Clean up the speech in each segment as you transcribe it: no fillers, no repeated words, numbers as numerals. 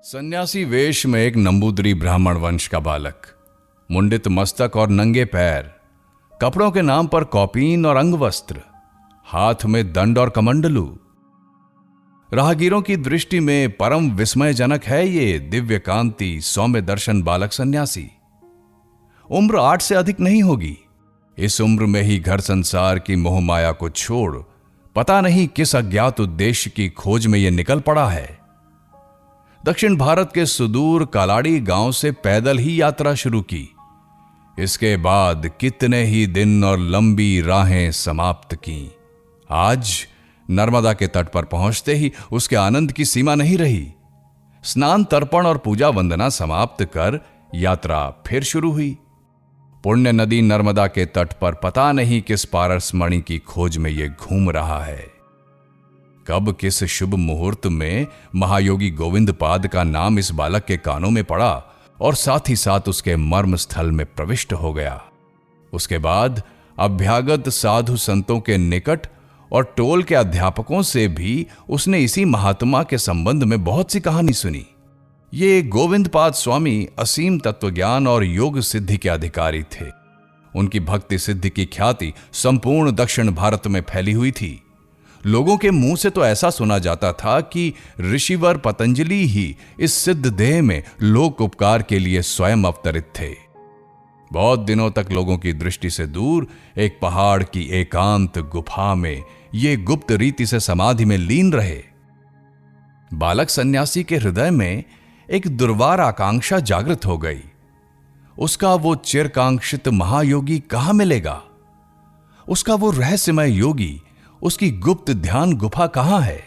सन्यासी वेश में एक नंबूदरी ब्राह्मण वंश का बालक, मुंडित मस्तक और नंगे पैर, कपड़ों के नाम पर कौपीन और अंगवस्त्र, हाथ में दंड और कमंडलू। राहगीरों की दृष्टि में परम विस्मयजनक है ये दिव्य कांति सौम्य दर्शन बालक सन्यासी। उम्र 8 से अधिक नहीं होगी। इस उम्र में ही घर संसार की मोह माया को छोड़ पता नहीं किस अज्ञात उद्देश्य की खोज में यह निकल पड़ा है। दक्षिण भारत के सुदूर कालाड़ी गांव से पैदल ही यात्रा शुरू की। इसके बाद कितने ही दिन और लंबी राहें समाप्त की। आज नर्मदा के तट पर पहुंचते ही उसके आनंद की सीमा नहीं रही। स्नान तर्पण और पूजा वंदना समाप्त कर यात्रा फिर शुरू हुई। पुण्य नदी नर्मदा के तट पर पता नहीं किस पारसमणि की खोज में यह घूम रहा है। कब किस शुभ मुहूर्त में महायोगी गोविंद पाद का नाम इस बालक के कानों में पड़ा और साथ ही साथ उसके मर्म स्थल में प्रविष्ट हो गया। उसके बाद अभ्यागत साधु संतों के निकट और टोल के अध्यापकों से भी उसने इसी महात्मा के संबंध में बहुत सी कहानी सुनी। ये गोविंद पाद स्वामी असीम तत्वज्ञान और योग सिद्धि के अधिकारी थे। उनकी भक्ति सिद्धि की ख्याति संपूर्ण दक्षिण भारत में फैली हुई थी। लोगों के मुंह से तो ऐसा सुना जाता था कि ऋषिवर पतंजलि ही इस सिद्ध देह में लोक उपकार के लिए स्वयं अवतरित थे। बहुत दिनों तक लोगों की दृष्टि से दूर एक पहाड़ की एकांत गुफा में ये गुप्त रीति से समाधि में लीन रहे। बालक सन्यासी के हृदय में एक दुर्वार आकांक्षा जागृत हो गई। उसका वो चिरकांक्षित महायोगी कहां मिलेगा? उसका वो रहस्यमय योगी, उसकी गुप्त ध्यान गुफा कहां है?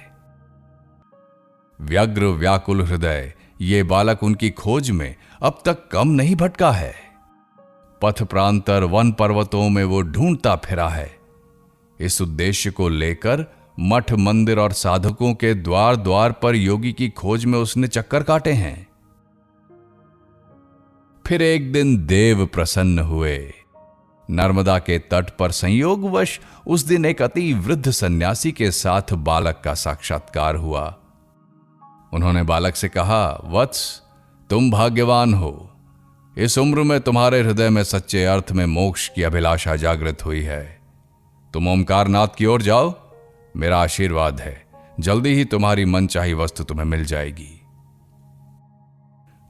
व्यग्र व्याकुल हृदय ये बालक उनकी खोज में अब तक कम नहीं भटका है। पथ प्रांतर वन पर्वतों में वो ढूंढता फिरा है। इस उद्देश्य को लेकर मठ मंदिर और साधकों के द्वार द्वार पर योगी की खोज में उसने चक्कर काटे हैं। फिर एक दिन देव प्रसन्न हुए। नर्मदा के तट पर संयोगवश उस दिन एक अति वृद्ध सन्यासी के साथ बालक का साक्षात्कार हुआ। उन्होंने बालक से कहा, वत्स, तुम भाग्यवान हो। इस उम्र में तुम्हारे हृदय में सच्चे अर्थ में मोक्ष की अभिलाषा जागृत हुई है। तुम ओमकारनाथ की ओर जाओ, मेरा आशीर्वाद है। जल्दी ही तुम्हारी मनचाही वस्तु तुम्हें मिल जाएगी।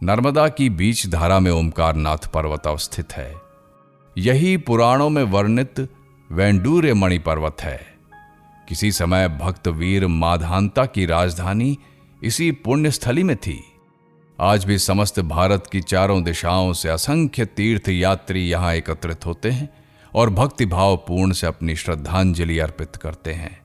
नर्मदा की बीच धारा में ओमकारनाथ पर्वत अवस्थित है। यही पुराणों में वर्णित वैंडूर्य मणि पर्वत है। किसी समय भक्त वीर माधांता की राजधानी इसी पुण्य स्थली में थी। आज भी समस्त भारत की चारों दिशाओं से असंख्य तीर्थ यात्री यहां एकत्रित होते हैं और भक्तिभाव पूर्ण से अपनी श्रद्धांजलि अर्पित करते हैं।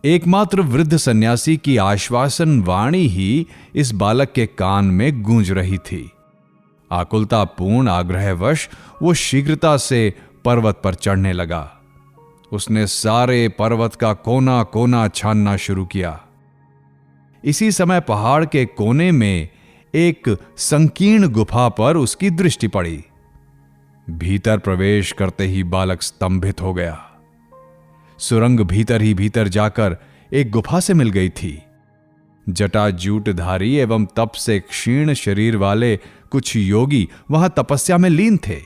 एकमात्र वृद्ध सन्यासी की आश्वासन वाणी ही इस बालक के कान में गूंज रही थी। आकुलतापूर्ण आग्रहवश वो शीघ्रता से पर्वत पर चढ़ने लगा। उसने सारे पर्वत का कोना कोना छानना शुरू किया। इसी समय पहाड़ के कोने में एक संकीर्ण गुफा पर उसकी दृष्टि पड़ी। भीतर प्रवेश करते ही बालक स्तंभित हो गया। सुरंग भीतर ही भीतर जाकर एक गुफा से मिल गई थी। जटाजूटधारी एवं तप से क्षीण शरीर वाले कुछ योगी वहां तपस्या में लीन थे।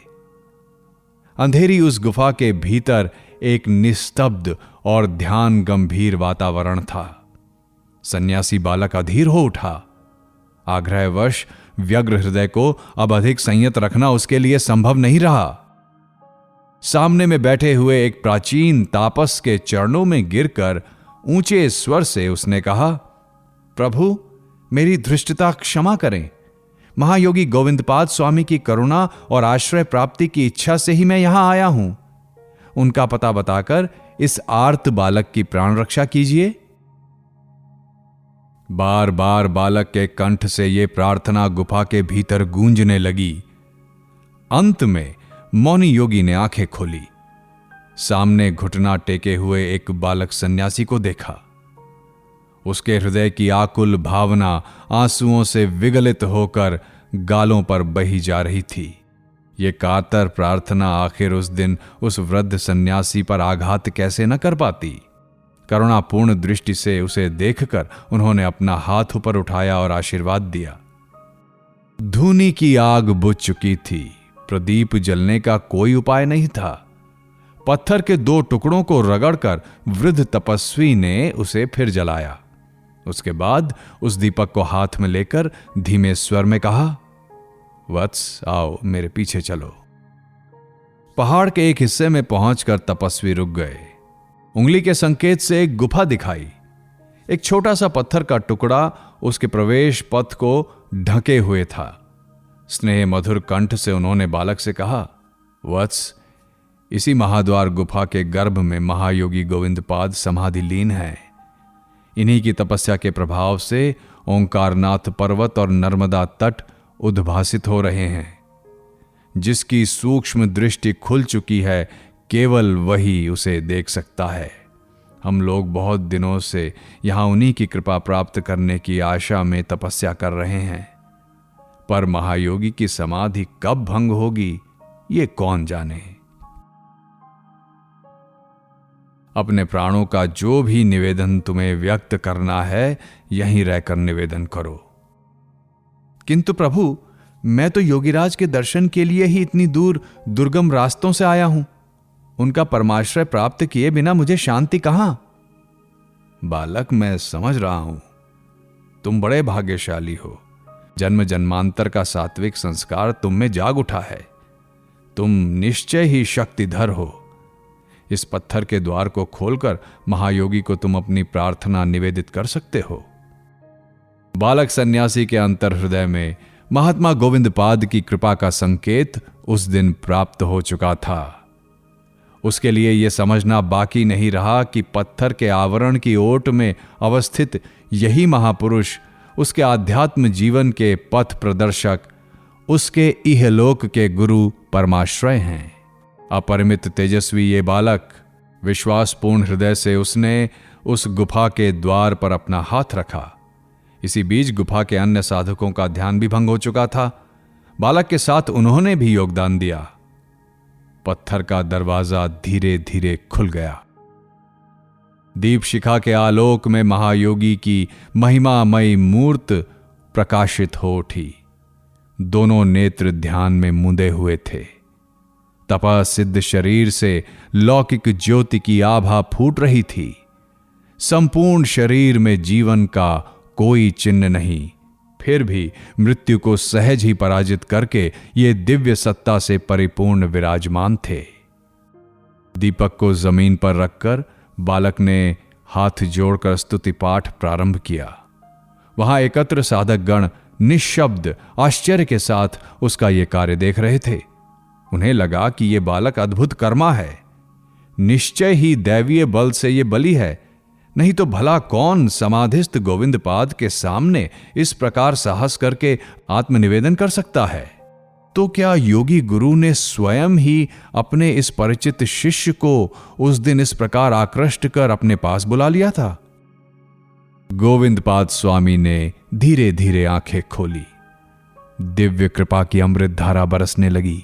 अंधेरी उस गुफा के भीतर एक निस्तब्ध और ध्यान गंभीर वातावरण था। सन्यासी बालक अधीर हो उठा। आग्रहवश व्यग्र हृदय को अब अधिक संयत रखना उसके लिए संभव नहीं रहा। सामने में बैठे हुए एक प्राचीन तापस के चरणों में गिरकर ऊंचे स्वर से उसने कहा, प्रभु, मेरी धृष्टता क्षमा करें। महायोगी गोविंदपाद स्वामी की करुणा और आश्रय प्राप्ति की इच्छा से ही मैं यहां आया हूं। उनका पता बताकर इस आर्त बालक की प्राण रक्षा कीजिए। बार बार बालक के कंठ से यह प्रार्थना गुफा के भीतर गूंजने लगी। अंत में मौनी योगी ने आंखें खोली। सामने घुटना टेके हुए एक बालक सन्यासी को देखा। उसके हृदय की आकुल भावना आंसुओं से विगलित होकर गालों पर बही जा रही थी। ये कातर प्रार्थना आखिर उस दिन उस वृद्ध सन्यासी पर आघात कैसे न कर पाती। करुणापूर्ण दृष्टि से उसे देखकर उन्होंने अपना हाथ ऊपर उठाया और आशीर्वाद दिया। धूनी की आग बुझ चुकी थी, प्रदीप जलने का कोई उपाय नहीं था। पत्थर के 2 टुकड़ों को रगड़कर वृद्ध तपस्वी ने उसे फिर जलाया। उसके बाद उस दीपक को हाथ में लेकर धीमे स्वर में कहा, वत्स आओ मेरे पीछे चलो। पहाड़ के एक हिस्से में पहुंचकर तपस्वी रुक गए। उंगली के संकेत से एक गुफा दिखाई। एक छोटा सा पत्थर का टुकड़ा उसके प्रवेश पथ को ढके हुए था। स्नेह मधुर कंठ से उन्होंने बालक से कहा, वत्स, इसी महाद्वार गुफा के गर्भ में महायोगी गोविंदपाद समाधि लीन है। इन्हीं की तपस्या के प्रभाव से ओंकारनाथ पर्वत और नर्मदा तट उद्भासित हो रहे हैं। जिसकी सूक्ष्म दृष्टि खुल चुकी है, केवल वही उसे देख सकता है। हम लोग बहुत दिनों से यहां उन्हीं की कृपा प्राप्त करने की आशा में तपस्या कर रहे हैं, पर महायोगी की समाधि कब भंग होगी ये कौन जाने। अपने प्राणों का जो भी निवेदन तुम्हें व्यक्त करना है, यहीं रहकर निवेदन करो। किंतु प्रभु, मैं तो योगीराज के दर्शन के लिए ही इतनी दूर दुर्गम रास्तों से आया हूं। उनका परमाश्रय प्राप्त किए बिना मुझे शांति कहां? बालक, मैं समझ रहा हूं, तुम बड़े भाग्यशाली हो। जन्म जन्मांतर का सात्विक संस्कार तुम में जाग उठा है। तुम निश्चय ही शक्तिधर हो। इस पत्थर के द्वार को खोलकर महायोगी को तुम अपनी प्रार्थना निवेदित कर सकते हो। बालक सन्यासी के अंतर हृदय में महात्मा गोविंदपाद की कृपा का संकेत उस दिन प्राप्त हो चुका था। उसके लिए यह समझना बाकी नहीं रहा कि पत्थर के आवरण की ओट में अवस्थित यही महापुरुष उसके आध्यात्म जीवन के पथ प्रदर्शक, उसके इहलोक के गुरु परमाश्रय हैं। अपरिमित तेजस्वी ये बालक, विश्वासपूर्ण हृदय से उसने उस गुफा के द्वार पर अपना हाथ रखा। इसी बीच गुफा के अन्य साधकों का ध्यान भी भंग हो चुका था। बालक के साथ उन्होंने भी योगदान दिया। पत्थर का दरवाजा धीरे धीरे खुल गया। दीप शिखा के आलोक में महायोगी की महिमामयी मूर्त प्रकाशित हो उठी। दोनों नेत्र ध्यान में मुंदे हुए थे। तपा सिद्ध शरीर से लौकिक ज्योति की आभा फूट रही थी। संपूर्ण शरीर में जीवन का कोई चिन्ह नहीं, फिर भी मृत्यु को सहज ही पराजित करके ये दिव्य सत्ता से परिपूर्ण विराजमान थे। दीपक को जमीन पर रखकर बालक ने हाथ जोड़कर स्तुति पाठ प्रारंभ किया। वहां एकत्र साधक गण निःशब्द आश्चर्य के साथ उसका यह कार्य देख रहे थे। उन्हें लगा कि यह बालक अद्भुत कर्मा है। निश्चय ही दैवीय बल से यह बलि है, नहीं तो भला कौन समाधिस्थ गोविंदपाद के सामने इस प्रकार साहस करके आत्मनिवेदन कर सकता है। तो क्या योगी गुरु ने स्वयं ही अपने इस परिचित शिष्य को उस दिन इस प्रकार आकृष्ट कर अपने पास बुला लिया था? गोविंदपाद स्वामी ने धीरे धीरे आंखें खोली। दिव्य कृपा की अमृत धारा बरसने लगी।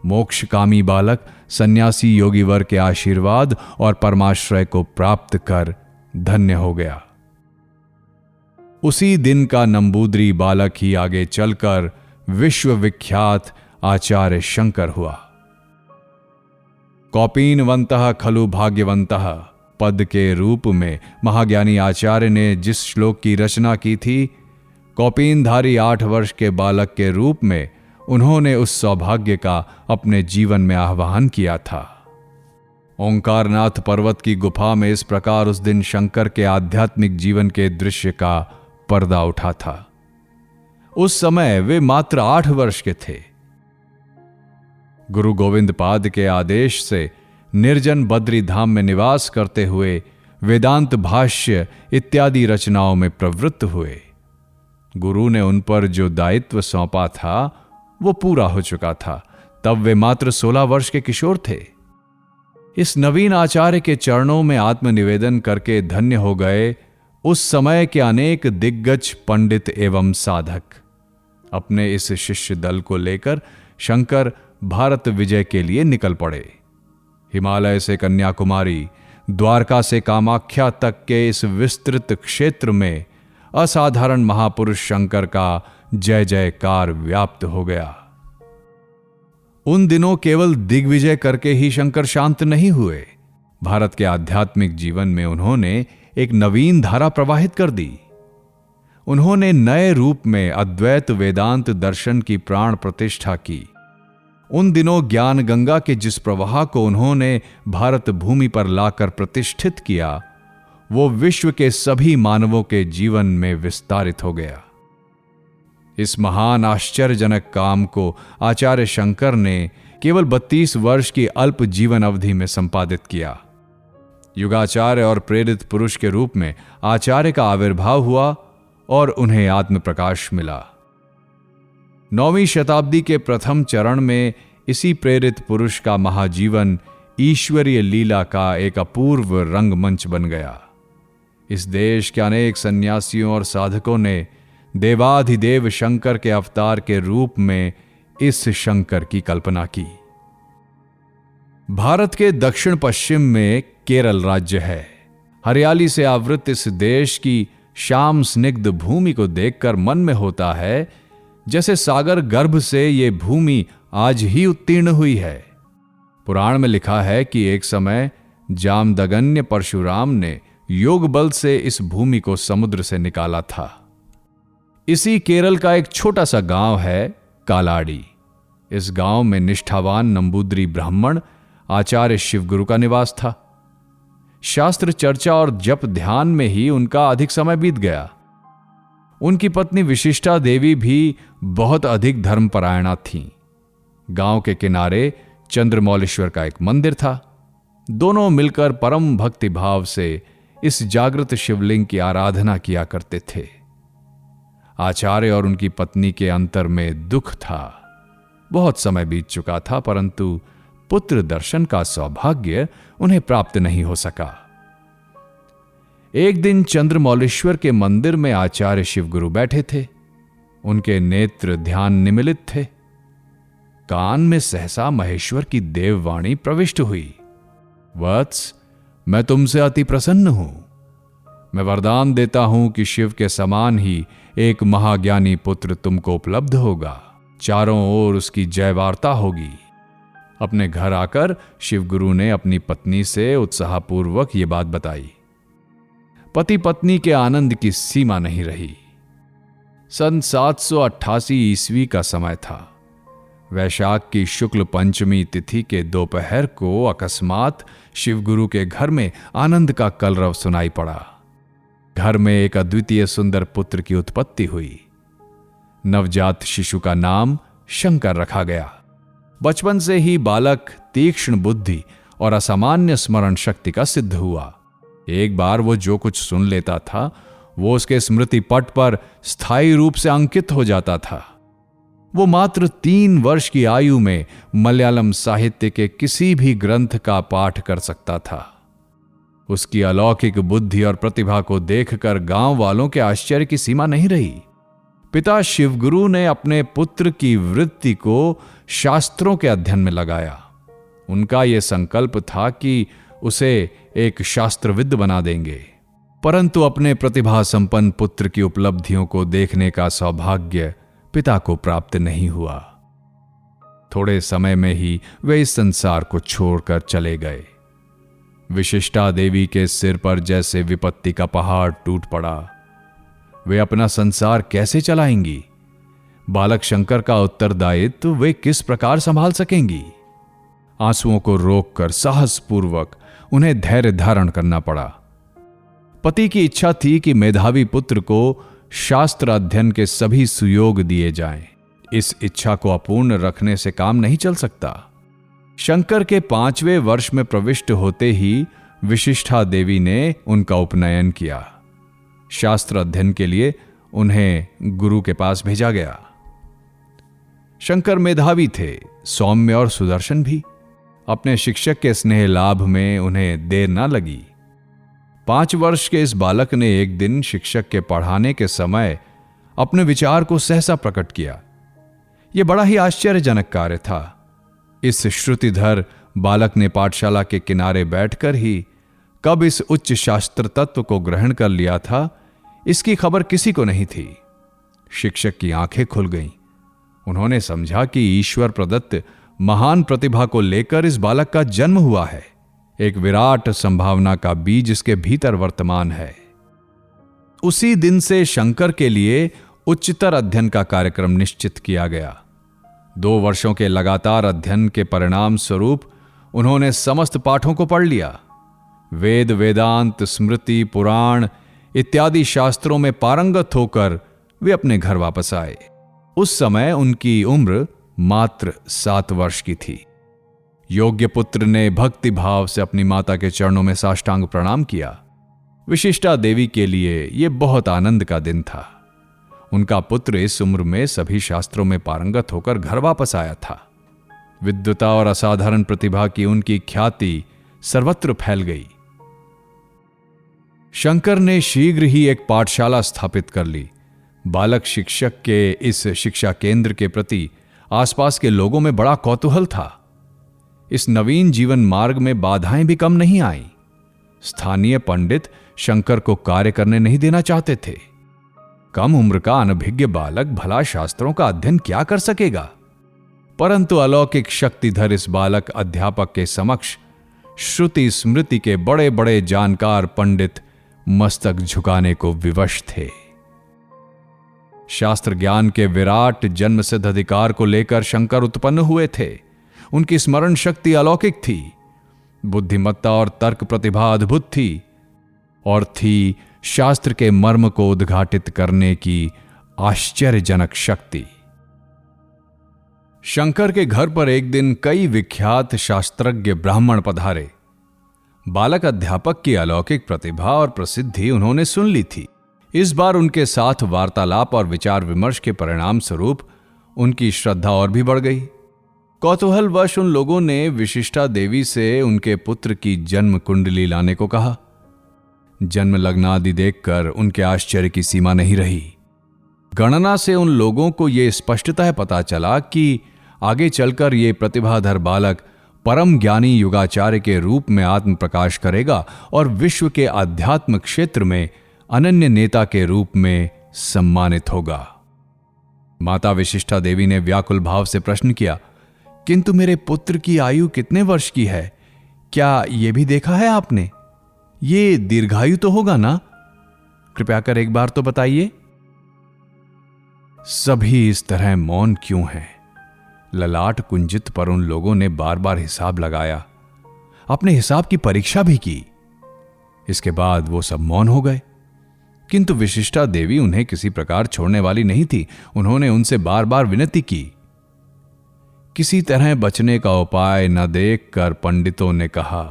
मोक्षकामी बालक सन्यासी योगीवर के आशीर्वाद और परमाश्रय को प्राप्त कर धन्य हो गया। उसी दिन का नंबूद्री बालक ही आगे चलकर विश्वविख्यात आचार्य शंकर हुआ। कौपीनवंतः खलु भाग्यवंतः पद के रूप में महाज्ञानी आचार्य ने जिस श्लोक की रचना की थी, कौपीनधारी 8 वर्ष के बालक के रूप में उन्होंने उस सौभाग्य का अपने जीवन में आह्वान किया था। ओंकारनाथ पर्वत की गुफा में इस प्रकार उस दिन शंकर के आध्यात्मिक जीवन के दृश्य का पर्दा उठा था। उस समय वे मात्र 8 वर्ष के थे। गुरु गोविंदपाद के आदेश से निर्जन बद्री धाम में निवास करते हुए वेदांत भाष्य इत्यादि रचनाओं में प्रवृत्त हुए। गुरु ने उन पर जो दायित्व सौंपा था वो पूरा हो चुका था। तब वे मात्र 16 वर्ष के किशोर थे। इस नवीन आचार्य के चरणों में आत्मनिवेदन करके धन्य हो गए उस समय के अनेक दिग्गज पंडित एवं साधक। अपने इस शिष्य दल को लेकर शंकर भारत विजय के लिए निकल पड़े। हिमालय से कन्याकुमारी, द्वारका से कामाख्या तक के इस विस्तृत क्षेत्र में असाधारण महापुरुष शंकर का जय जयकार व्याप्त हो गया। उन दिनों केवल दिग्विजय करके ही शंकर शांत नहीं हुए। भारत के आध्यात्मिक जीवन में उन्होंने एक नवीन धारा प्रवाहित कर दी। उन्होंने नए रूप में अद्वैत वेदांत दर्शन की प्राण प्रतिष्ठा की। उन दिनों ज्ञान गंगा के जिस प्रवाह को उन्होंने भारत भूमि पर लाकर प्रतिष्ठित किया, वो विश्व के सभी मानवों के जीवन में विस्तारित हो गया। इस महान आश्चर्यजनक काम को आचार्य शंकर ने केवल 32 वर्ष की अल्प जीवन अवधि में संपादित किया। युगाचार्य और प्रेरित पुरुष के रूप में आचार्य का आविर्भाव हुआ और उन्हें आत्म प्रकाश मिला। 9वीं शताब्दी के प्रथम चरण में इसी प्रेरित पुरुष का महाजीवन ईश्वरीय लीला का एक अपूर्व रंगमंच बन गया। इस देश के अनेक सन्यासियों और साधकों ने देवाधिदेव शंकर के अवतार के रूप में इस शंकर की कल्पना की। भारत के दक्षिण पश्चिम में केरल राज्य है। हरियाली से आवृत इस देश की श्याम स्निग्ध भूमि को देखकर मन में होता है जैसे सागर गर्भ से ये भूमि आज ही उत्तीर्ण हुई है। पुराण में लिखा है कि एक समय जामदगन्य परशुराम ने योग बल से इस भूमि को समुद्र से निकाला था। इसी केरल का एक छोटा सा गांव है कालाडी। इस गांव में निष्ठावान नंबूद्री ब्राह्मण आचार्य शिवगुरु का निवास था। शास्त्र चर्चा और जप ध्यान में ही उनका अधिक समय बीत गया। उनकी पत्नी विशिष्टा देवी भी बहुत अधिक धर्मपरायणा थीं। गांव के किनारे चंद्रमौलेश्वर का एक मंदिर था। दोनों मिलकर परम भक्ति भाव से इस जागृत शिवलिंग की आराधना किया करते थे। आचार्य और उनकी पत्नी के अंतर में दुख था। बहुत समय बीत चुका था, परंतु पुत्र दर्शन का सौभाग्य उन्हें प्राप्त नहीं हो सका। एक दिन चंद्रमौलेश्वर के मंदिर में आचार्य शिवगुरु बैठे थे। उनके नेत्र ध्यान निमिलित थे। कान में सहसा महेश्वर की देववाणी प्रविष्ट हुई। वत्स, मैं तुमसे अति प्रसन्न हूं। मैं वरदान देता हूं कि शिव के समान ही एक महाज्ञानी पुत्र तुमको उपलब्ध होगा। चारों ओर उसकी जय वार्ता होगी। अपने घर आकर शिवगुरु ने अपनी पत्नी से उत्साहपूर्वक ये बात बताई। पति पत्नी के आनंद की सीमा नहीं रही। सन 788 ईस्वी का समय था। वैशाख की शुक्ल पंचमी तिथि के दोपहर को अकस्मात शिवगुरु के घर में आनंद का कलरव सुनाई पड़ा। घर में एक अद्वितीय सुंदर पुत्र की उत्पत्ति हुई। नवजात शिशु का नाम शंकर रखा गया। बचपन से ही बालक तीक्ष्ण बुद्धि और असामान्य स्मरण शक्ति का सिद्ध हुआ। एक बार वो जो कुछ सुन लेता था वो उसके स्मृति पट पर स्थायी रूप से अंकित हो जाता था। वो मात्र 3 वर्ष की आयु में मलयालम साहित्य के किसी भी ग्रंथ का पाठ कर सकता था। उसकी अलौकिक बुद्धि और प्रतिभा को देखकर गांव वालों के आश्चर्य की सीमा नहीं रही। पिता शिवगुरु ने अपने पुत्र की वृत्ति को शास्त्रों के अध्ययन में लगाया। उनका यह संकल्प था कि उसे एक शास्त्रविद बना देंगे, परंतु अपने प्रतिभा संपन्न पुत्र की उपलब्धियों को देखने का सौभाग्य पिता को प्राप्त नहीं हुआ। थोड़े समय में ही वे इस संसार को छोड़कर चले गए। विशिष्टा देवी के सिर पर जैसे विपत्ति का पहाड़ टूट पड़ा। वे अपना संसार कैसे चलाएंगी? बालक शंकर का उत्तरदायित्व वे किस प्रकार संभाल सकेंगी? आंसुओं को रोककर साहसपूर्वक उन्हें धैर्य धारण करना पड़ा। पति की इच्छा थी कि मेधावी पुत्र को शास्त्र अध्ययन के सभी सुयोग दिए जाएं। इस इच्छा को अपूर्ण रखने से काम नहीं चल सकता। शंकर के 5वें वर्ष में प्रविष्ट होते ही विशिष्टा देवी ने उनका उपनयन किया। शास्त्र अध्ययन के लिए उन्हें गुरु के पास भेजा गया। शंकर मेधावी थे, सौम्य और सुदर्शन भी। अपने शिक्षक के स्नेह लाभ में उन्हें देर न लगी। 5 वर्ष के इस बालक ने एक दिन शिक्षक के पढ़ाने के समय अपने विचार को सहसा प्रकट किया। यह बड़ा ही आश्चर्यजनक कार्य था। इस श्रुतिधर बालक ने पाठशाला के किनारे बैठकर ही कब इस उच्च शास्त्र तत्व को ग्रहण कर लिया था, इसकी खबर किसी को नहीं थी। शिक्षक की आंखें खुल गईं। उन्होंने समझा कि ईश्वर प्रदत्त महान प्रतिभा को लेकर इस बालक का जन्म हुआ है, एक विराट संभावना का बीज इसके भीतर वर्तमान है। उसी दिन से शंकर के लिए उच्चतर अध्ययन का कार्यक्रम निश्चित किया गया। 2 वर्षों के लगातार अध्ययन के परिणाम स्वरूप उन्होंने समस्त पाठों को पढ़ लिया। वेद, वेदांत, स्मृति, पुराण इत्यादि शास्त्रों में पारंगत होकर वे अपने घर वापस आए। उस समय उनकी उम्र मात्र 7 वर्ष की थी। योग्य पुत्र ने भक्ति भाव से अपनी माता के चरणों में साष्टांग प्रणाम किया। विशिष्टा देवी के लिए यह बहुत आनंद का दिन था। उनका पुत्र इस उम्र में सभी शास्त्रों में पारंगत होकर घर वापस आया था। विद्वता और असाधारण प्रतिभा की उनकी ख्याति सर्वत्र फैल गई। शंकर ने शीघ्र ही एक पाठशाला स्थापित कर ली। बालक शिक्षक के इस शिक्षा केंद्र के प्रति आसपास के लोगों में बड़ा कौतूहल था। इस नवीन जीवन मार्ग में बाधाएं भी कम नहीं आईं। स्थानीय पंडित शंकर को कार्य करने नहीं देना चाहते थे। कम उम्र का अनभिज्ञ बालक भला शास्त्रों का अध्ययन क्या कर सकेगा? परंतु अलौकिक शक्तिधर इस बालक अध्यापक के समक्ष श्रुति स्मृति के बड़े बड़े जानकार पंडित मस्तक झुकाने को विवश थे। शास्त्र ज्ञान के विराट जन्मसिद्ध अधिकार को लेकर शंकर उत्पन्न हुए थे। उनकी स्मरण शक्ति अलौकिक थी, बुद्धिमत्ता और तर्क प्रतिभा अद्भुत थी, और थी शास्त्र के मर्म को उद्घाटित करने की आश्चर्यजनक शक्ति। शंकर के घर पर एक दिन कई विख्यात शास्त्रज्ञ ब्राह्मण पधारे। बालक अध्यापक की अलौकिक प्रतिभा और प्रसिद्धि उन्होंने सुन ली थी। इस बार उनके साथ वार्तालाप और विचार विमर्श के परिणाम स्वरूप उनकी श्रद्धा और भी बढ़ गई। कौतूहलवश उन लोगों ने विशिष्टा देवी से उनके पुत्र की जन्म कुंडली लाने को कहा। जन्म लग्न आदि देखकर उनके आश्चर्य की सीमा नहीं रही। गणना से उन लोगों को यह स्पष्टतः पता चला कि आगे चलकर ये प्रतिभाधर बालक परम ज्ञानी युगाचार्य के रूप में आत्म प्रकाश करेगा और विश्व के आध्यात्म क्षेत्र में अनन्य नेता के रूप में सम्मानित होगा। माता विशिष्टा देवी ने व्याकुल भाव से प्रश्न किया, किंतु मेरे पुत्र की आयु कितने वर्ष की है? क्या यह भी देखा है आपने? ये दीर्घायु तो होगा ना? कृपया कर एक बार तो बताइए। सभी इस तरह मौन क्यों हैं? ललाट कुंजित पर उन लोगों ने बार बार हिसाब लगाया, अपने हिसाब की परीक्षा भी की। इसके बाद वो सब मौन हो गए। किंतु विशिष्टा देवी उन्हें किसी प्रकार छोड़ने वाली नहीं थी। उन्होंने उनसे बार बार विनती की। किसी तरह बचने का उपाय न देखकर पंडितों ने कहा,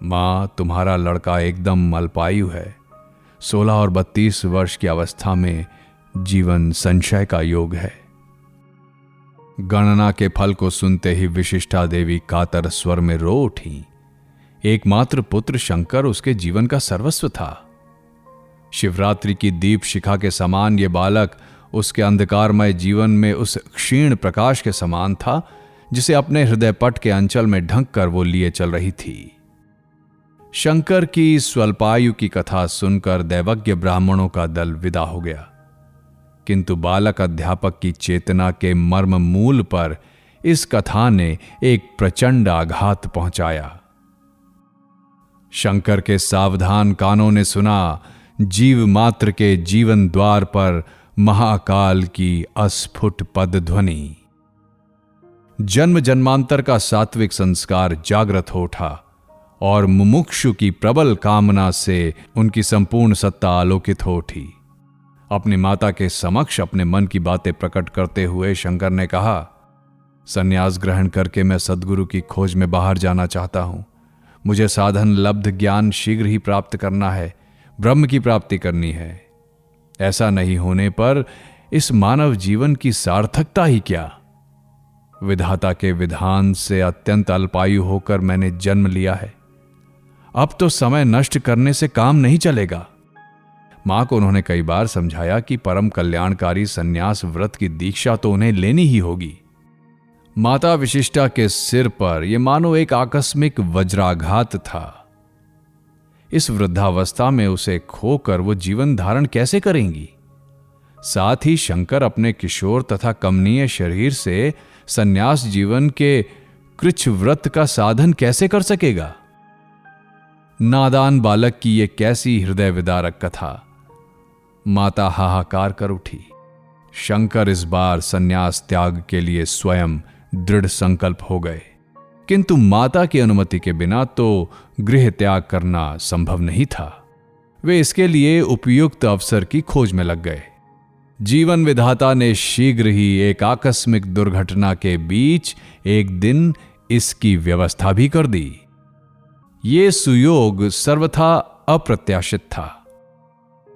मां, तुम्हारा लड़का एकदम अल्पायु है। 16 और 32 वर्ष की अवस्था में जीवन संशय का योग है। गणना के फल को सुनते ही विशिष्टा देवी कातर स्वर में रो उठी। एकमात्र पुत्र शंकर उसके जीवन का सर्वस्व था। शिवरात्रि की दीप शिखा के समान यह बालक उसके अंधकारमय जीवन में उस क्षीण प्रकाश के समान था जिसे अपने हृदय पट के अंचल में ढंक कर वो लिए चल रही थी। शंकर की स्वल्पायु की कथा सुनकर दैवज्ञ ब्राह्मणों का दल विदा हो गया, किंतु बालक अध्यापक की चेतना के मर्म मूल पर इस कथा ने एक प्रचंड आघात पहुंचाया। शंकर के सावधान कानों ने सुना, जीव मात्र के जीवन द्वार पर महाकाल की अस्फुट पद ध्वनि। जन्म जन्मांतर का सात्विक संस्कार जागृत हो उठा और मुमुक्षु की प्रबल कामना से उनकी संपूर्ण सत्ता आलोकित हो उठी। अपनी माता के समक्ष अपने मन की बातें प्रकट करते हुए शंकर ने कहा, संन्यास ग्रहण करके मैं सद्गुरु की खोज में बाहर जाना चाहता हूं। मुझे साधन लब्ध ज्ञान शीघ्र ही प्राप्त करना है, ब्रह्म की प्राप्ति करनी है। ऐसा नहीं होने पर इस मानव जीवन की सार्थकता ही क्या? विधाता के विधान से अत्यंत अल्पायु होकर मैंने जन्म लिया है। अब तो समय नष्ट करने से काम नहीं चलेगा। मां को उन्होंने कई बार समझाया कि परम कल्याणकारी संन्यास व्रत की दीक्षा तो उन्हें लेनी ही होगी। माता विशिष्टा के सिर पर यह मानो एक आकस्मिक वज्राघात था। इस वृद्धावस्था में उसे खोकर वो जीवन धारण कैसे करेंगी? साथ ही शंकर अपने किशोर तथा कमनीय शरीर से संन्यास जीवन के कृच्छ व्रत का साधन कैसे कर सकेगा? नादान बालक की ये कैसी हृदय विदारक कथा। माता हाहाकार कर उठी। शंकर इस बार संन्यास त्याग के लिए स्वयं दृढ़ संकल्प हो गए, किंतु माता की अनुमति के बिना तो गृह त्याग करना संभव नहीं था। वे इसके लिए उपयुक्त अवसर की खोज में लग गए। जीवन विधाता ने शीघ्र ही एक आकस्मिक दुर्घटना के बीच एक दिन इसकी व्यवस्था भी कर दी। ये सुयोग सर्वथा अप्रत्याशित था।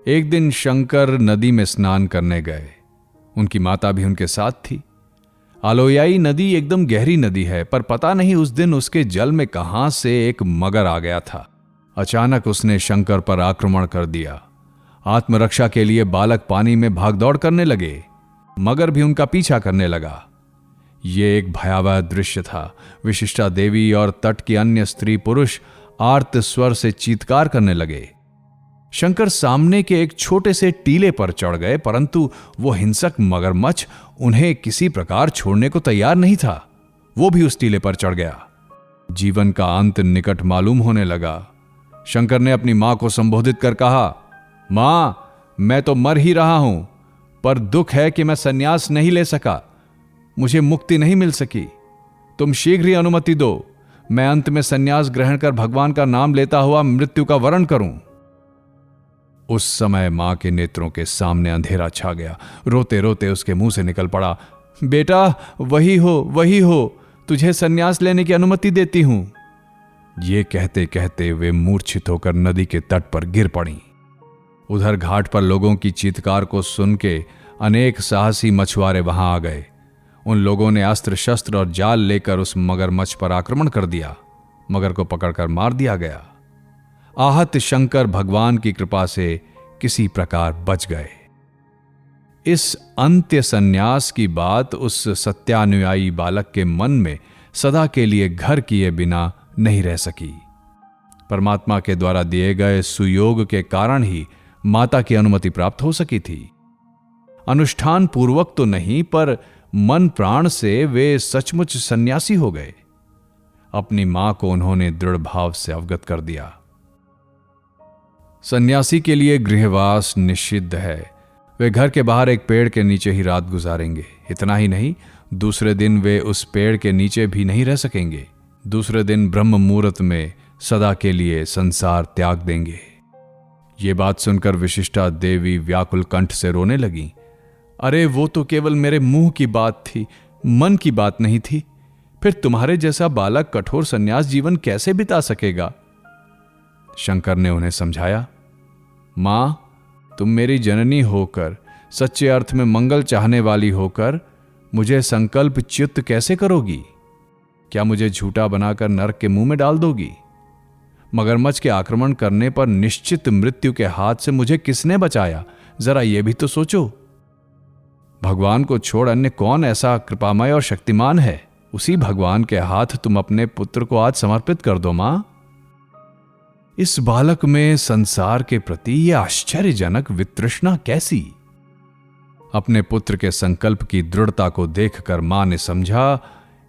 एक दिन शंकर नदी में स्नान करने गए। उनकी माता भी उनके साथ थी। आलोयाई नदी एकदम गहरी नदी है, पर पता नहीं उस दिन उसके जल में कहां से एक मगर आ गया था। अचानक उसने शंकर पर आक्रमण कर दिया। आत्मरक्षा के लिए बालक पानी में भागदौड़ करने लगे। मगर भी उनका पीछा करने लगा। यह एक भयावह दृश्य था। विशिष्टा देवी और तट की अन्य स्त्री पुरुष आर्त स्वर से चीत्कार करने लगे। शंकर सामने के एक छोटे से टीले पर चढ़ गए, परंतु वो हिंसक मगरमच्छ उन्हें किसी प्रकार छोड़ने को तैयार नहीं था। वो भी उस टीले पर चढ़ गया। जीवन का अंत निकट मालूम होने लगा। शंकर ने अपनी मां को संबोधित कर कहा, मां, मैं तो मर ही रहा हूं, पर दुख है कि मैं संन्यास नहीं ले सका। मुझे मुक्ति नहीं मिल सकी। तुम शीघ्र ही अनुमति दो, मैं अंत में संन्यास ग्रहण कर भगवान का नाम लेता हुआ मृत्यु का वरण करूं। उस समय मां के नेत्रों के सामने अंधेरा छा गया। रोते रोते उसके मुंह से निकल पड़ा, बेटा वही हो, तुझे संन्यास लेने की अनुमति देती हूं। ये कहते कहते वे मूर्छित होकर नदी के तट पर गिर पड़ी। उधर घाट पर लोगों की चीत्कार को सुन के अनेक साहसी मछुआरे वहां आ गए। उन लोगों ने अस्त्र शस्त्र और जाल लेकर उस मगरमच्छ पर आक्रमण कर दिया। मगर को पकड़कर मार दिया गया। आहत शंकर भगवान की कृपा से किसी प्रकार बच गए। इस अंत्य संन्यास की बात उस सत्यानुयायी बालक के मन में सदा के लिए घर किए बिना नहीं रह सकी। परमात्मा के द्वारा दिए गए सुयोग के कारण ही माता की अनुमति प्राप्त हो सकी थी। अनुष्ठान पूर्वक तो नहीं, पर मन प्राण से वे सचमुच सन्यासी हो गए। अपनी मां को उन्होंने दृढ़ भाव से अवगत कर दिया। सन्यासी के लिए गृहवास निषिद्ध है। वे घर के बाहर एक पेड़ के नीचे ही रात गुजारेंगे। इतना ही नहीं, दूसरे दिन वे उस पेड़ के नीचे भी नहीं रह सकेंगे। दूसरे दिन ब्रह्म मुहूर्त में सदा के लिए संसार त्याग देंगे। ये बात सुनकर विशिष्टा देवी व्याकुल कंठ से रोने लगी। अरे वो तो केवल मेरे मुंह की बात थी, मन की बात नहीं थी। फिर तुम्हारे जैसा बालक कठोर संन्यास जीवन कैसे बिता सकेगा? शंकर ने उन्हें समझाया, मां, तुम मेरी जननी होकर, सच्चे अर्थ में मंगल चाहने वाली होकर मुझे संकल्प च्युत कैसे करोगी? क्या मुझे झूठा बनाकर नरक के मुंह में डाल दोगी? मगरमच्छ के आक्रमण करने पर निश्चित मृत्यु के हाथ से मुझे किसने बचाया? जरा यह भी तो सोचो। भगवान को छोड़ अन्य कौन ऐसा कृपामय और शक्तिमान है? उसी भगवान के हाथ तुम अपने पुत्र को आज समर्पित कर दो मां। इस बालक में संसार के प्रति यह आश्चर्यजनक वितृष्णा कैसी? अपने पुत्र के संकल्प की दृढ़ता को देखकर मां ने समझा,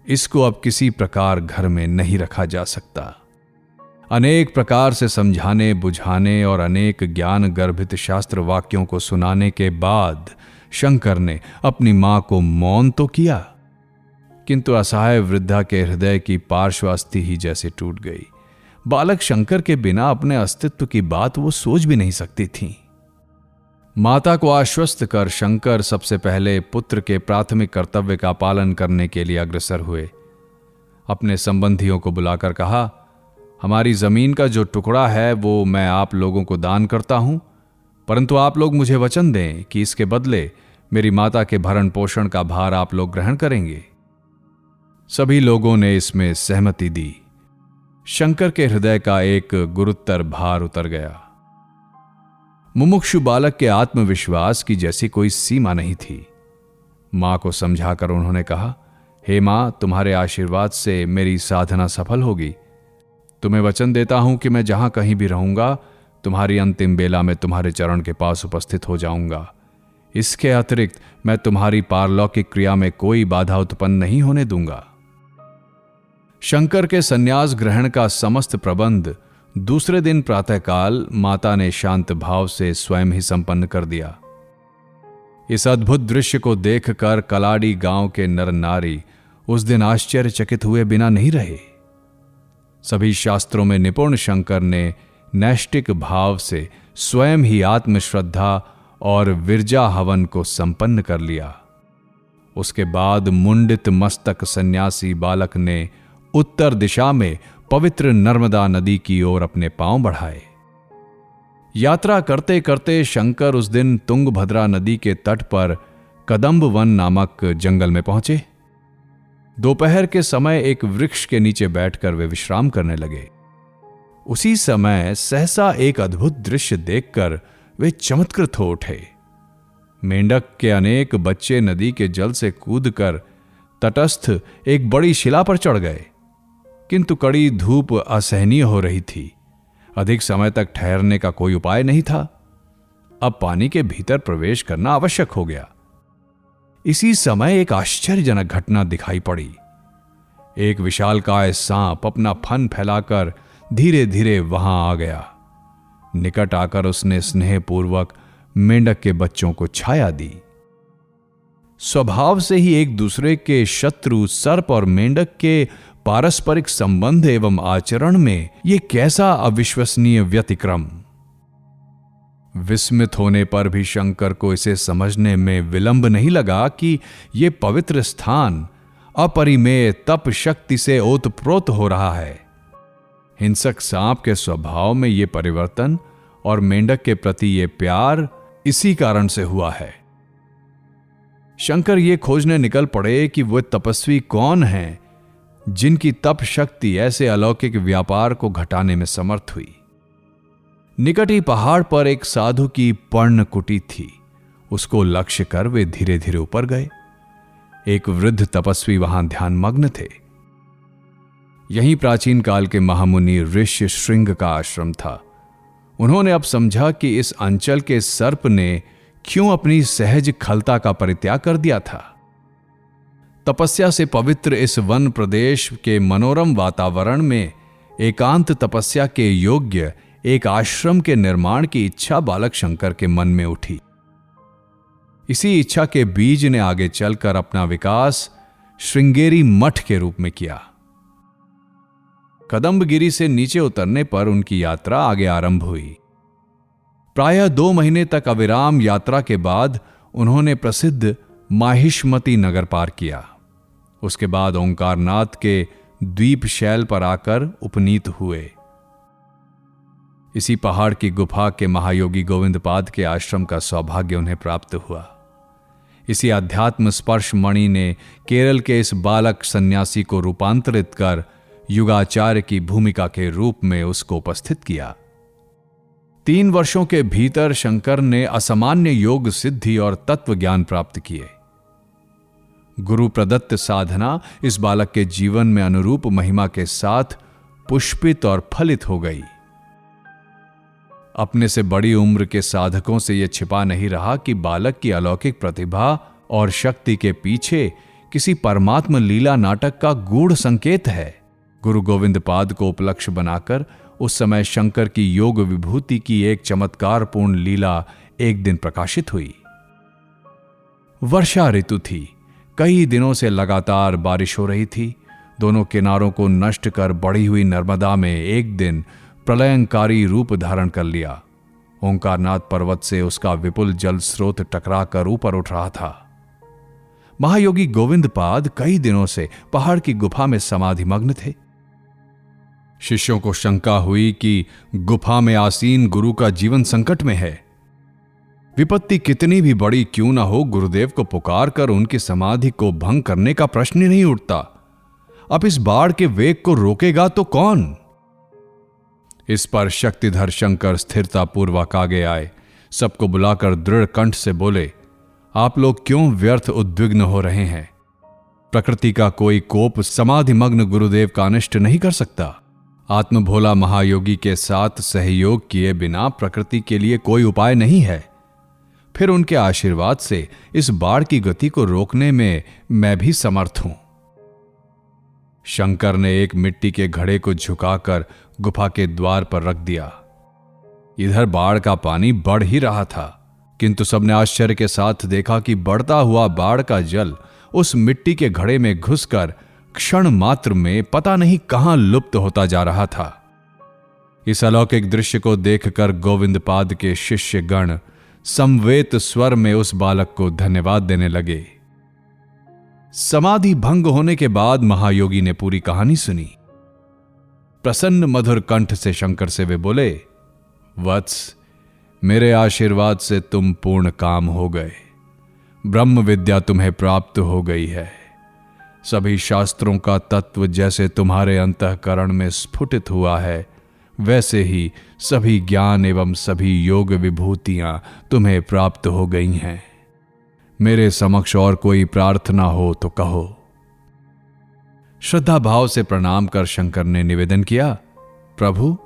इसको अब किसी प्रकार घर में नहीं रखा जा सकता। अनेक प्रकार से समझाने बुझाने और अनेक ज्ञान गर्भित शास्त्र वाक्यों को सुनाने के बाद शंकर ने अपनी मां को मौन तो किया, किंतु असहाय वृद्धा के हृदय की पार्श्वास्थि ही जैसे टूट गई। बालक शंकर के बिना अपने अस्तित्व की बात वो सोच भी नहीं सकती थी। माता को आश्वस्त कर शंकर सबसे पहले पुत्र के प्राथमिक कर्तव्य का पालन करने के लिए अग्रसर हुए। अपने संबंधियों को बुलाकर कहा, हमारी जमीन का जो टुकड़ा है वो मैं आप लोगों को दान करता हूं, परंतु आप लोग मुझे वचन दें कि इसके बदले मेरी माता के भरण पोषण का भार आप लोग ग्रहण करेंगे। सभी लोगों ने इसमें सहमति दी। शंकर के हृदय का एक गुरुतर भार उतर गया। मुमुक्षु बालक के आत्मविश्वास की जैसी कोई सीमा नहीं थी। मां को समझाकर उन्होंने कहा, हे मां, तुम्हारे आशीर्वाद से मेरी साधना सफल होगी। तुम्हें वचन देता हूं कि मैं जहां कहीं भी रहूंगा, तुम्हारी अंतिम बेला में तुम्हारे चरण के पास उपस्थित हो जाऊंगा। इसके अतिरिक्त मैं तुम्हारी पारलौकिक क्रिया में कोई बाधा उत्पन्न नहीं होने दूंगा। शंकर के संन्यास ग्रहण का समस्त प्रबंध दूसरे दिन प्रातःकाल माता ने शांत भाव से स्वयं ही संपन्न कर दिया। इस अद्भुत दृश्य को देखकर कलाड़ी गांव के नर नारी उस दिन आश्चर्यचकित हुए बिना नहीं रहे। सभी शास्त्रों में निपुण शंकर ने नैष्टिक भाव से स्वयं ही आत्मश्रद्धा और विरजा हवन को संपन्न कर लिया। उसके बाद मुंडित मस्तक सन्यासी बालक ने उत्तर दिशा में पवित्र नर्मदा नदी की ओर अपने पांव बढ़ाए। यात्रा करते करते शंकर उस दिन तुंगभद्रा नदी के तट पर कदम्ब वन नामक जंगल में पहुंचे। दोपहर के समय एक वृक्ष के नीचे बैठकर वे विश्राम करने लगे। उसी समय सहसा एक अद्भुत दृश्य देखकर वे चमत्कृत हो उठे। मेंढक के अनेक बच्चे नदी के जल से कूदकर तटस्थ एक बड़ी शिला पर चढ़ गए, किंतु कड़ी धूप असहनीय हो रही थी। अधिक समय तक ठहरने का कोई उपाय नहीं था। अब पानी के भीतर प्रवेश करना आवश्यक हो गया। इसी समय एक आश्चर्यजनक घटना दिखाई पड़ी। एक विशालकाय सांप अपना फन फैलाकर धीरे धीरे वहां आ गया। निकट आकर उसने स्नेहपूर्वक मेंढक के बच्चों को छाया दी। स्वभाव से ही एक दूसरे के शत्रु सर्प और मेंढक के पारस्परिक संबंध एवं आचरण में यह कैसा अविश्वसनीय व्यतिक्रम। विस्मित होने पर भी शंकर को इसे समझने में विलंब नहीं लगा कि यह पवित्र स्थान अपरिमेय तप शक्ति से ओतप्रोत हो रहा है। हिंसक सांप के स्वभाव में यह परिवर्तन और मेंढक के प्रति यह प्यार इसी कारण से हुआ है। शंकर ये खोजने निकल पड़े कि वे तपस्वी कौन हैं जिनकी तप शक्ति ऐसे अलौकिक व्यापार को घटाने में समर्थ हुई। निकट ही पहाड़ पर एक साधु की पर्ण कुटी थी। उसको लक्ष्य कर वे धीरे धीरे ऊपर गए। एक वृद्ध तपस्वी वहां ध्यानमग्न थे। यही प्राचीन काल के महामुनि ऋषि श्रृंग का आश्रम था। उन्होंने अब समझा कि इस अंचल के सर्प ने क्यों अपनी सहज खलता का परित्याग कर दिया था। तपस्या से पवित्र इस वन प्रदेश के मनोरम वातावरण में एकांत तपस्या के योग्य एक आश्रम के निर्माण की इच्छा बालक शंकर के मन में उठी। इसी इच्छा के बीज ने आगे चलकर अपना विकास श्रृंगेरी मठ के रूप में किया। कदम्बगिरी से नीचे उतरने पर उनकी यात्रा आगे आरंभ हुई। प्रायः 2 महीने तक अविराम यात्रा के बाद उन्होंने प्रसिद्ध माहिष्मती नगर पार किया। उसके बाद ओंकारनाथ के द्वीप शैल पर आकर उपनीत हुए। इसी पहाड़ की गुफा के महायोगी गोविंदपाद के आश्रम का सौभाग्य उन्हें प्राप्त हुआ। इसी अध्यात्म स्पर्श मणि ने केरल के इस बालक सन्यासी को रूपांतरित कर युगाचार्य की भूमिका के रूप में उसको उपस्थित किया। 3 वर्षों के भीतर शंकर ने असामान्य योग सिद्धि और तत्व ज्ञान प्राप्त किए। गुरु प्रदत्त साधना इस बालक के जीवन में अनुरूप महिमा के साथ पुष्पित और फलित हो गई। अपने से बड़ी उम्र के साधकों से यह छिपा नहीं रहा कि बालक की अलौकिक प्रतिभा और शक्ति के पीछे किसी परमात्म लीला नाटक का गूढ़ संकेत है। गुरु गोविंदपाद को उपलक्ष्य बनाकर उस समय शंकर की योग विभूति की एक चमत्कारपूर्ण लीला एक दिन प्रकाशित हुई। वर्षा ऋतु थी। कई दिनों से लगातार बारिश हो रही थी। दोनों किनारों को नष्ट कर बढ़ी हुई नर्मदा में एक दिन प्रलयंकारी रूप धारण कर लिया। ओंकारनाथ पर्वत से उसका विपुल जल स्रोत टकराकर ऊपर उठ रहा था। महायोगी गोविंदपाद कई दिनों से पहाड़ की गुफा में समाधिमग्न थे। शिष्यों को शंका हुई कि गुफा में आसीन गुरु का जीवन संकट में है। विपत्ति कितनी भी बड़ी क्यों ना हो, गुरुदेव को पुकार कर उनकी समाधि को भंग करने का प्रश्न ही नहीं उठता। अब इस बाढ़ के वेग को रोकेगा तो कौन? इस पर शक्तिधर शंकर स्थिरता पूर्वक आगे आए। सबको बुलाकर दृढ़ कंठ से बोले, आप लोग क्यों व्यर्थ उद्विग्न हो रहे हैं? प्रकृति का कोई कोप समाधिमग्न गुरुदेव का अनिष्ट नहीं कर सकता। आत्मभोला महायोगी के साथ सहयोग किए बिना प्रकृति के लिए कोई उपाय नहीं है। फिर उनके आशीर्वाद से इस बाढ़ की गति को रोकने में मैं भी समर्थ हूं। शंकर ने एक मिट्टी के घड़े को झुकाकर गुफा के द्वार पर रख दिया। इधर बाढ़ का पानी बढ़ ही रहा था, किंतु सबने आश्चर्य के साथ देखा कि बढ़ता हुआ बाढ़ का जल उस मिट्टी के घड़े में घुसकर क्षण मात्र में पता नहीं कहां लुप्त होता जा रहा था। इस अलौकिक दृश्य को देखकर गोविंदपाद के शिष्य गण समवेत स्वर में उस बालक को धन्यवाद देने लगे। समाधि भंग होने के बाद महायोगी ने पूरी कहानी सुनी। प्रसन्न मधुर कंठ से शंकर से वे बोले, वत्स, मेरे आशीर्वाद से तुम पूर्ण काम हो गए। ब्रह्म विद्या तुम्हें प्राप्त हो गई है। सभी शास्त्रों का तत्व जैसे तुम्हारे अंतःकरण में स्फुटित हुआ है, वैसे ही सभी ज्ञान एवं सभी योग विभूतियां तुम्हें प्राप्त हो गई हैं। मेरे समक्ष और कोई प्रार्थना हो तो कहो। श्रद्धा भाव से प्रणाम कर शंकर ने निवेदन किया, प्रभु,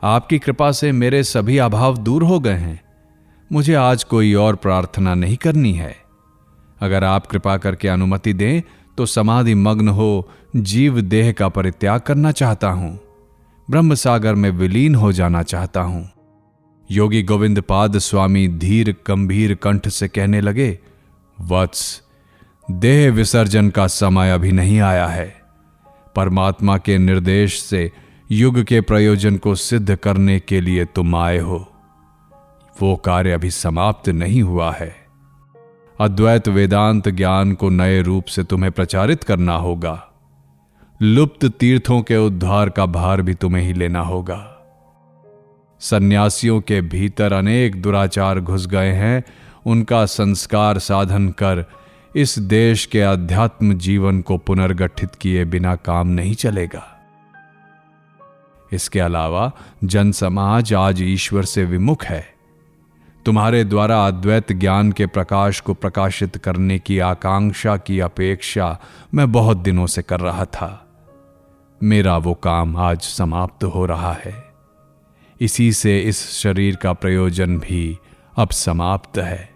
आपकी कृपा से मेरे सभी अभाव दूर हो गए हैं। मुझे आज कोई और प्रार्थना नहीं करनी है। अगर आप कृपा करके अनुमति दें तो समाधि मग्न हो जीव देह का परित्याग करना चाहता हूं। ब्रह्म सागर में विलीन हो जाना चाहता हूं। योगी गोविंदपाद स्वामी धीर गंभीर कंठ से कहने लगे, वत्स, देह विसर्जन का समय अभी नहीं आया है। परमात्मा के निर्देश से युग के प्रयोजन को सिद्ध करने के लिए तुम आए हो। वो कार्य अभी समाप्त नहीं हुआ है। अद्वैत वेदांत ज्ञान को नए रूप से तुम्हें प्रचारित करना होगा। लुप्त तीर्थों के उद्धार का भार भी तुम्हें ही लेना होगा। सन्यासियों के भीतर अनेक दुराचार घुस गए हैं, उनका संस्कार साधन कर इस देश के अध्यात्म जीवन को पुनर्गठित किए बिना काम नहीं चलेगा। इसके अलावा जन समाज आज ईश्वर से विमुख है। तुम्हारे द्वारा अद्वैत ज्ञान के प्रकाश को प्रकाशित करने की आकांक्षा की अपेक्षा मैं बहुत दिनों से कर रहा था। मेरा वो काम आज समाप्त हो रहा है। इसी से इस शरीर का प्रयोजन भी अब समाप्त है।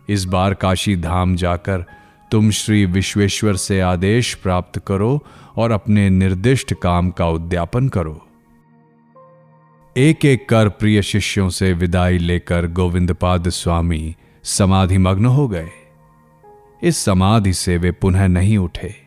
इस बार काशी धाम जाकर तुम श्री विश्वेश्वर से आदेश प्राप्त करो और अपने निर्दिष्ट काम का उद्यापन करो। एक एक कर प्रिय शिष्यों से विदाई लेकर गोविंदपाद स्वामी समाधि मग्न हो गए। इस समाधि से वे पुनः नहीं उठे।